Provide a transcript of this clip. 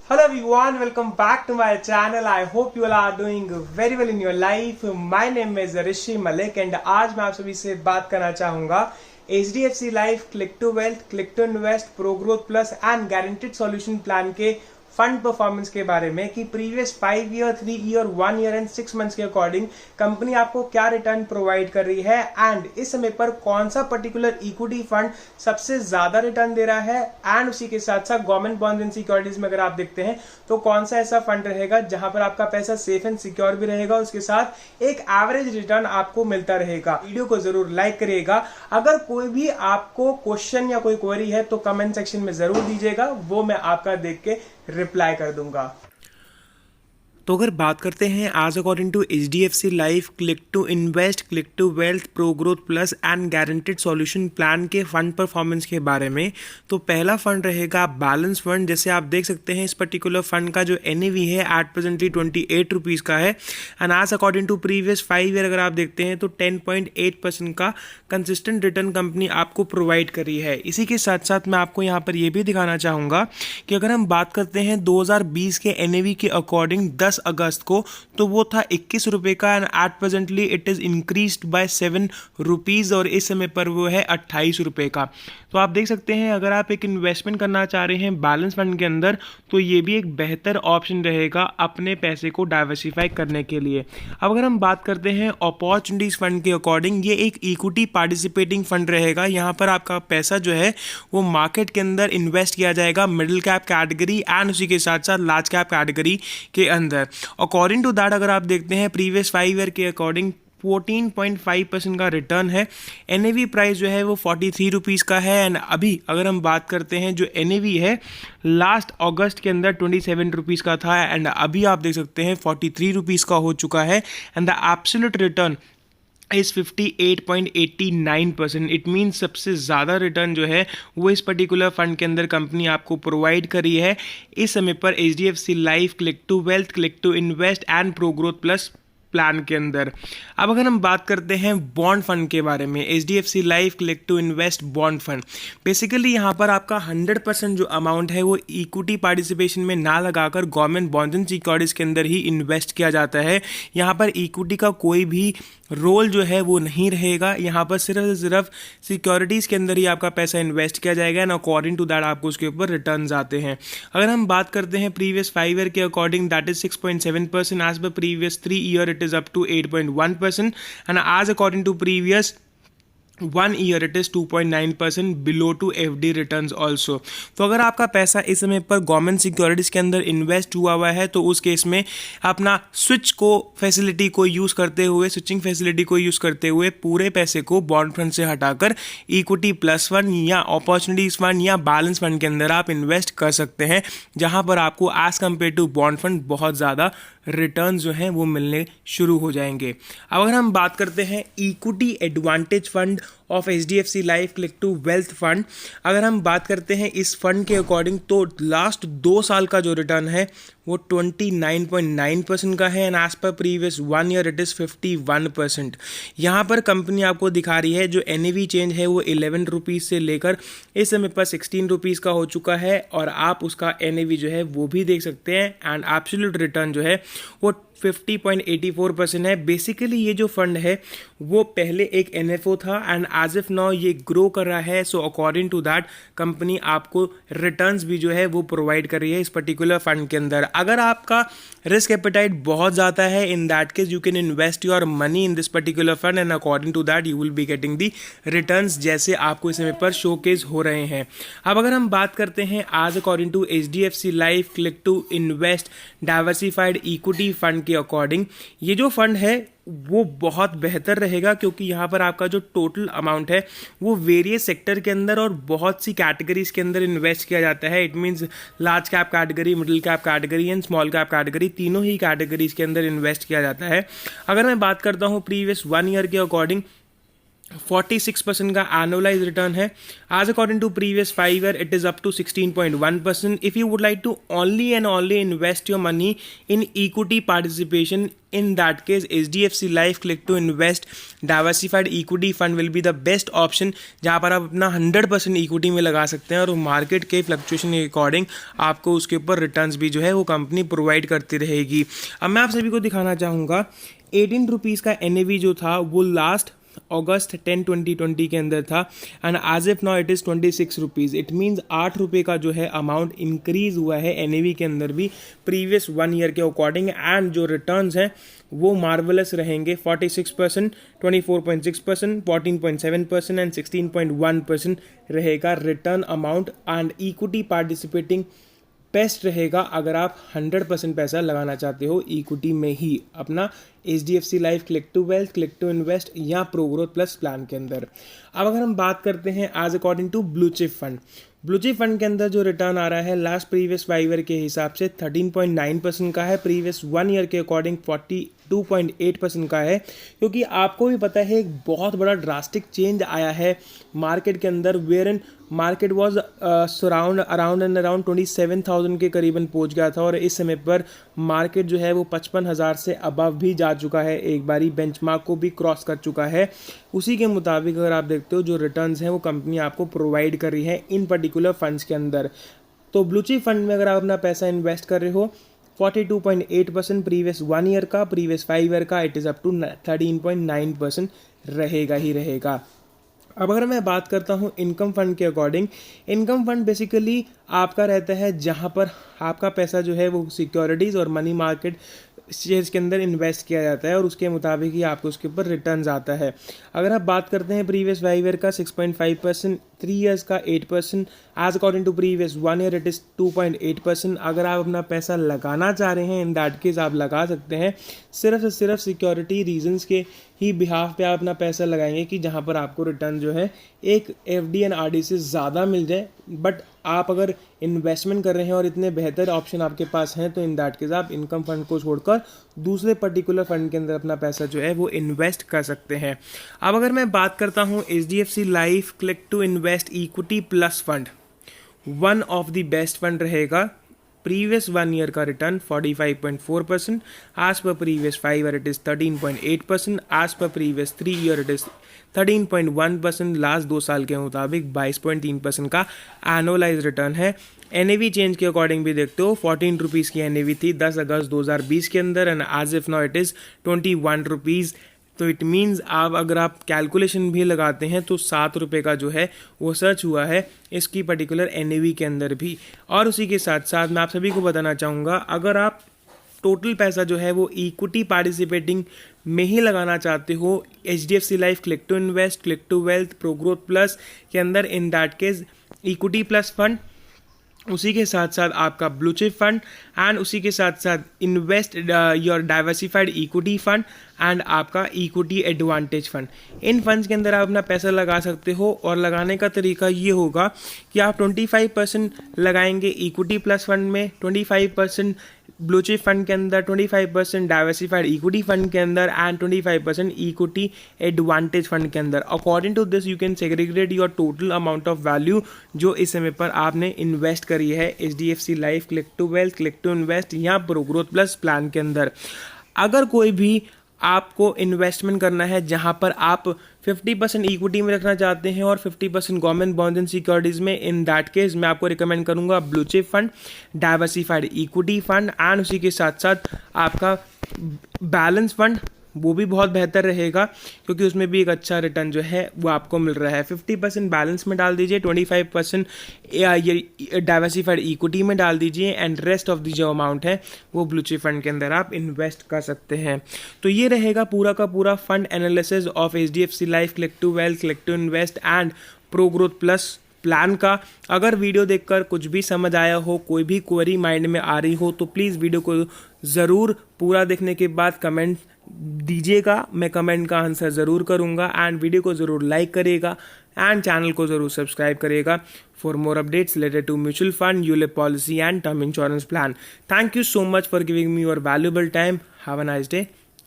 Hello everyone, welcome back to my channel. I hope you all are doing very well in your life. My name is Rishi Malik and आज मैं आप सभी से बात करना चाहूँगा HDFC Life click to wealth, click to invest, pro growth plus and guaranteed solution plan के fund performance के बारे में कि previous 5 year, 3 year, 1 year and 6 months के अकॉर्डिंग कंपनी आपको क्या रिटर्न प्रोवाइड कर रही है एंड इस समय पर कौन सा पर्टिकुलर इक्विटी फंड सबसे ज्यादा रिटर्न दे रहा है एंड उसी के साथ साथ गवर्नमेंट बॉन्ड्स एंड सिक्योरिटीज में अगर आप देखते हैं तो कौन सा ऐसा फंड रहेगा जहां पर आपका पैसा सेफ एंड सिक्योर भी रहेगा, उसके साथ एक एवरेज रिटर्न आपको मिलता रहेगा। वीडियो को जरूर लाइक करिएगा। अगर कोई भी आपको क्वेश्चन या कोई क्वेरी है तो कमेंट सेक्शन में जरूर दीजिएगा, वो मैं आपका देख के रिप्लाई कर दूंगा। तो अगर बात करते हैं आज according to HDFC life click to invest, click to wealth, pro growth plus and guaranteed solution plan के फंड परफॉर्मेंस के बारे में, तो पहला फंड रहेगा बैलेंस फंड। जैसे आप देख सकते हैं इस पर्टिकुलर फंड का जो NAV है एट प्रेजेंटली 28 रुपीज़ का है एंड आज अकॉर्डिंग टू प्रीवियस 5 ईयर अगर आप देखते हैं तो 10.8% का कंसिस्टेंट रिटर्न कंपनी आपको प्रोवाइड कर रही है। इसी के साथ साथ मैं आपको यहाँ पर यह भी दिखाना चाहूँगा कि अगर हम बात करते हैं 2020 के NAV के अकॉर्डिंग 10 अगस्त को, तो वो था 21 रुपये का and at presently it is increased by 7 rupees और इस समय पर वो है 28 रुपये का। तो आप देख सकते हैं अगर आप एक इन्वेस्टमेंट करना चाह रहे हैं बैलेंस फंड के अंदर तो ये भी एक बेहतर ऑप्शन रहेगा अपने पैसे को डाइवर्सिफाई करने के लिए। अब अगर हम बात करते हैं अपॉर्चुनिटीज़ फंड के अकॉर्डिंग, ये एक इक्विटी पार्टिसिपेटिंग फंड रहेगा। यहाँ पर आपका पैसा जो है वो मार्केट के अंदर इन्वेस्ट किया जाएगा मिडिल कैप कैटेगरी एंड उसी के साथ साथ लार्ज कैप कैटेगरी के अंदर। अकॉर्डिंग टू दैट अगर आप देखते हैं प्रीवियस 5 ईयर के अकॉर्डिंग 14.5% का रिटर्न है। NAV प्राइस जो है वो 43 रुपीज़ का है एंड अभी अगर हम बात करते हैं जो NAV है लास्ट अगस्त के अंदर 27 रुपीज़ का था एंड अभी आप देख सकते हैं 43 रुपीज़ का हो चुका है एंड द एब्सोल्यूट रिटर्न इस 58.89%। इट मीन्स सबसे ज़्यादा रिटर्न जो है वो इस पर्टिकुलर फंड के अंदर कंपनी आपको प्रोवाइड करी है इस समय पर HDFC life click to wealth, click to invest and pro growth plus plan के अंदर। अब अगर हम बात करते हैं बॉन्ड फंड के बारे में, HDFC life click to invest bond fund, basically यहाँ पर आपका 100% जो अमाउंट है वो इक्विटी पार्टिसिपेशन में ना लगाकर गवर्नमेंट बॉन्ड्स एंड सिक्योरिटीज के अंदर ही इन्वेस्ट किया जाता है। यहाँ पर इक्विटी का कोई भी रोल जो है वो नहीं रहेगा। यहाँ पर सिर्फ सिक्योरिटीज़ के अंदर ही आपका पैसा इन्वेस्ट किया जाएगा एंड अकॉर्डिंग टू दैट आपको उसके ऊपर रिटर्न्स आते हैं। अगर हम बात करते हैं प्रीवियस 5 ईयर के अकॉर्डिंग दैट इज 6.7%, एज पर previous 3 year it is up to 8.1% and आज according to previous 1 year it is 2.9% below to FD returns also. तो अगर आपका पैसा इस समय पर गवर्नमेंट सिक्योरिटीज़ के अंदर इन्वेस्ट हुआ है तो उस केस में अपना स्विचिंग फैसिलिटी को यूज़ करते हुए पूरे पैसे को बॉन्ड फंड से हटाकर इक्विटी प्लस फंड या अपॉर्चुनिटीज फंड या बैलेंस फंड के अंदर आप इन्वेस्ट कर सकते हैं, जहां पर आपको as compare to bond fund बहुत ज़्यादा रिटर्न जो हैं वो मिलने शुरू हो जाएंगे। अब अगर हम बात करते हैं equity advantage fund of HDFC life click to wealth fund, अगर हम बात करते हैं इस फंड के अकॉर्डिंग तो लास्ट 2 साल का जो रिटर्न है वो 29.9% का है एंड एज पर प्रीवियस 1 ईयर इट इज़ 51%। यहाँ पर कंपनी आपको दिखा रही है जो NAV चेंज है वो 11 रुपीज़ से लेकर इस समय पर 16 रुपीज़ का हो चुका है और आप उसका NAV जो है वो भी देख सकते हैं एंड एब्सोल्यूट रिटर्न जो है वो 50.84% है। बेसिकली ये जो फंड है वो पहले एक NFO था एंड एज इफ नाउ ये ग्रो कर रहा है, so according to that company आपको रिटर्न्स भी जो है वो प्रोवाइड कर रही है इस पर्टिकुलर फंड के अंदर। अगर आपका रिस्क एपेटाइट बहुत ज़्यादा है, in that case you can invest your money in this particular fund and according to that you will be getting the returns जैसे आपको इस समय पर शोकेस हो रहे हैं। अब अगर हम बात करते हैं आज according to HDFC life click to invest diversified equity fund के अकॉर्डिंग, ये जो फंड है वो बहुत बेहतर रहेगा क्योंकि यहाँ पर आपका जो टोटल अमाउंट है वो वेरियस सेक्टर के अंदर और बहुत सी कैटेगरीज के अंदर इन्वेस्ट किया जाता है। It means large cap category, middle cap category and small cap category, तीनों ही कैटेगरीज के अंदर इन्वेस्ट किया जाता है। अगर मैं बात करता हूँ प्रीवियस 1 ईयर के अकॉर्डिंग 46% का एनुअलाइज रिटर्न है. As according to previous 5 year it is up to 16.1%. If you would like to only and only invest your money in equity participation, in that case HDFC Life Click to Invest Diversified Equity Fund will be the best option, जहाँ पर आप अपना 100% equity में लगा सकते हैं और market के फ्लक्चुएशन के अकॉर्डिंग आपको उसके ऊपर रिटर्न्स भी जो है वो कंपनी प्रोवाइड करती रहेगी. अब मैं आप सभी को दिखाना चाहूँगा 18 रुपीज़ का NAV जो था वो लास्ट अगस्त 10 2020 के अंदर था and as if now it is 26 rupees. It means 8 रुपये का जो है अमाउंट इंक्रीज हुआ है NAV के अंदर भी प्रीवियस 1 ईयर के अकॉर्डिंग. एंड जो रिटर्न्स हैं वो मार्वलस रहेंगे. 46%, 24.6%, 14.7% एंड 16.1% रहेगा return amount. And equity participating best रहेगा अगर आप 100% पैसा लगाना चाहते हो इक्विटी में ही अपना HDFC life click to wealth, click to invest या प्रो ग्रोथ प्लस प्लान के अंदर. अब अगर हम बात करते हैं as according to blue chip fund, blue chip fund के अंदर जो रिटर्न आ रहा है लास्ट प्रीवियस 5 ईयर के हिसाब से 13.9% का है. प्रीवियस 1 ईयर के अकॉर्डिंग 42.8% का है. क्योंकि आपको भी पता है एक बहुत बड़ा ड्रास्टिक चेंज आया है मार्केट के अंदर, where in market was around 27,000 के करीबन पहुंच गया था और इस समय पर मार्केट जो है वो 55,000 से अबव भी जा चुका है, एक बारी बेंचमार्क को भी क्रॉस कर चुका है. उसी के मुताबिक अगर आप देखते हो जो रिटर्न्स हैं वो कंपनी आपको प्रोवाइड कर रही है इन पर्टिकुलर फंड्स के अंदर. तो ब्लू चिप फंड में अगर आप अपना पैसा इन्वेस्ट कर रहे हो 42.8% प्रीवियस 1 ईयर का, प्रीवियस 5 ईयर का इट इज़ अप टू 13.9% रहेगा ही रहेगा. अब अगर मैं बात करता हूँ इनकम फंड के अकॉर्डिंग, इनकम फंड बेसिकली आपका रहता है जहाँ पर आपका पैसा जो है वो सिक्योरिटीज़ और मनी मार्केट शेयर्स के अंदर इन्वेस्ट किया जाता है और उसके मुताबिक ही आपको उसके ऊपर रिटर्न्स आता है. अगर आप बात करते हैं प्रीवियस 5 ईयर का 6.5%, 3 ईयर्स का 8%, as according to previous 1 year it is 2.8%. अगर आप अपना पैसा लगाना चाह रहे हैं इन दैट केस आप लगा सकते हैं. सिर्फ सिक्योरिटी रीजंस के ही बिहाफ पे आप अपना पैसा लगाएंगे कि जहाँ पर आपको रिटर्न जो है एक FD एंड RD से ज़्यादा मिल जाए. बट आप अगर इन्वेस्टमेंट कर रहे हैं और इतने बेहतर ऑप्शन आपके पास हैं तो इन दैट केस आप इनकम फंड को छोड़कर दूसरे पर्टिकुलर फंड के अंदर अपना पैसा जो है वो इन्वेस्ट कर सकते हैं. अब अगर मैं बात करता हूँ HDFC life click to invest equity plus fund, one of the best fund रहेगा. प्रीवियस 1 ईयर का रिटर्न 45.4%, एज पर previous 5 year it is 13.8%, as पर previous 3 year it is 13.1%, last 2 साल के मुताबिक 22.3% का एनुअलाइज रिटर्न है. NAV चेंज के अकॉर्डिंग भी देखते हो 14 रुपीज़ की NAV थी 10 अगस्त 2020 के अंदर and as if now it is 21 rupees. तो इट मीन्स आप अगर आप कैलकुलेशन भी लगाते हैं तो 7 रुपये का जो है वो सर्च हुआ है इसकी पर्टिकुलर NAV के अंदर भी. और उसी के साथ साथ मैं आप सभी को बताना चाहूँगा अगर आप टोटल पैसा जो है वो इक्विटी पार्टिसिपेटिंग में ही लगाना चाहते हो HDFC life click to invest, click to wealth, pro growth plus के अंदर, in that case equity plus fund, उसी के साथ साथ आपका ब्लू चिप फंड एंड उसी के साथ साथ invest your diversified equity fund and आपका इक्विटी एडवांटेज फंड, इन फंड्स के अंदर आप अपना पैसा लगा सकते हो. और लगाने का तरीका ये होगा कि आप 25% लगाएंगे इक्विटी प्लस फंड में, 25% ब्लू चिप फंड के अंदर, 25% डाइवर्सिफाइड इक्विटी फंड के अंदर एंड 25% इक्विटी एडवांटेज फंड के अंदर. According to this you can segregate your total amount of value जो इस समय पर आपने इन्वेस्ट करी है HDFC life click to wealth, click to invest या प्रो ग्रोथ प्लस प्लान के अंदर. अगर कोई भी आपको इन्वेस्टमेंट करना है जहां पर आप 50% इक्विटी में रखना चाहते हैं और 50% गवर्नमेंट बॉन्ड्स एंड सिक्योरिटीज़ में, इन दैट केस मैं आपको रिकमेंड करूंगा blue chip fund, diversified equity fund and उसी के साथ साथ आपका बैलेंस फंड, वो भी बहुत बेहतर रहेगा क्योंकि उसमें भी एक अच्छा रिटर्न जो है वो आपको मिल रहा है. 50% बैलेंस में डाल दीजिए, 25% डाइवर्सिफाइड इक्विटी में डाल दीजिए एंड रेस्ट ऑफ द जो अमाउंट है वो ब्लू चिप फंड के अंदर आप इन्वेस्ट कर सकते हैं. तो ये रहेगा पूरा का पूरा fund analysis of HDFC life click to wealth, click to invest and pro growth plus plan का. अगर वीडियो देखकर कुछ भी समझ आया हो, कोई भी क्वेरी माइंड में आ रही हो तो प्लीज़ वीडियो को ज़रूर पूरा देखने के बाद कमेंट दीजिएगा, मैं कमेंट का आंसर ज़रूर करूंगा. एंड वीडियो को ज़रूर लाइक करिएगा एंड चैनल को ज़रूर सब्सक्राइब करिएगा for more updates related to mutual fund, ULIP policy and term insurance plan. Thank you so much for giving me your valuable time. Have a nice day.